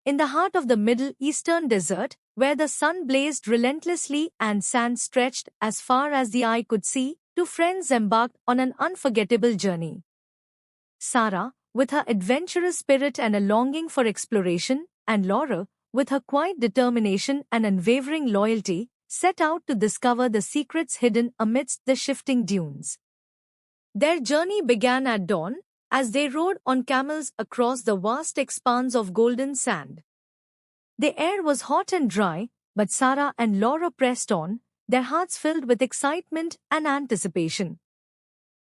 In the heart of the Middle Eastern desert, where the sun blazed relentlessly and sand stretched as far as the eye could see, two friends embarked on an unforgettable journey. Sarah, with her adventurous spirit and a longing for exploration, and Laura, with her quiet determination and unwavering loyalty, set out to discover the secrets hidden amidst the shifting dunes. Their journey began at dawn, as they rode on camels across the vast expanse of golden sand. The air was hot and dry, but Sarah and Laura pressed on, their hearts filled with excitement and anticipation.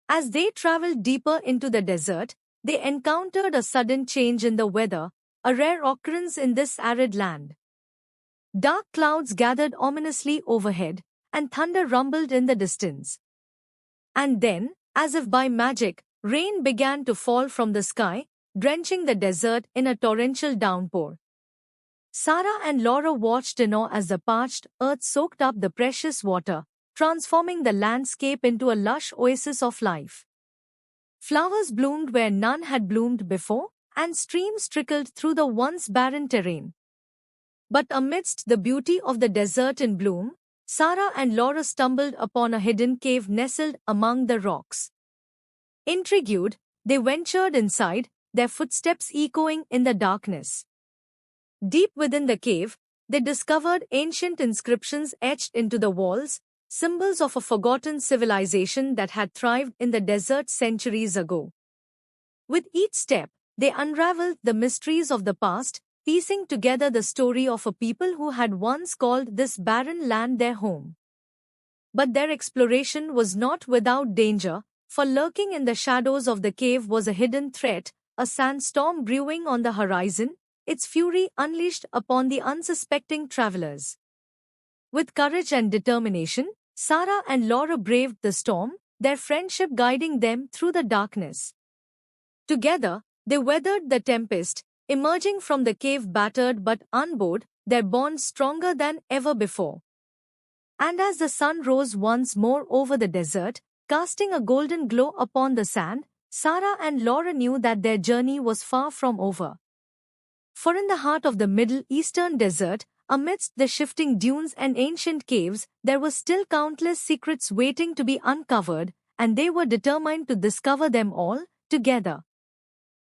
As they traveled deeper into the desert, they encountered a sudden change in the weather, a rare occurrence in this arid land. Dark clouds gathered ominously overhead, and thunder rumbled in the distance. And then, as if by magic, rain began to fall from the sky, drenching the desert in a torrential downpour. Sarah and Laura watched in awe as the parched earth soaked up the precious water, transforming the landscape into a lush oasis of life. Flowers bloomed where none had bloomed before, and streams trickled through the once barren terrain. But amidst the beauty of the desert in bloom, Sarah and Laura stumbled upon a hidden cave nestled among the rocks. Intrigued, they ventured inside, their footsteps echoing in the darkness. Deep within the cave, they discovered ancient inscriptions etched into the walls, symbols of a forgotten civilization that had thrived in the desert centuries ago. With each step, they unraveled the mysteries of the past, piecing together the story of a people who had once called this barren land their home. But their exploration was not without danger, for lurking in the shadows of the cave was a hidden threat, a sandstorm brewing on the horizon, its fury unleashed upon the unsuspecting travelers. With courage and determination, Sarah and Laura braved the storm, their friendship guiding them through the darkness. Together, they weathered the tempest, emerging from the cave battered but unbowed, their bond stronger than ever before. And as the sun rose once more over the desert, casting a golden glow upon the sand, Sarah and Laura knew that their journey was far from over. For in the heart of the Middle Eastern desert, amidst the shifting dunes and ancient caves, there were still countless secrets waiting to be uncovered, and they were determined to discover them all, together.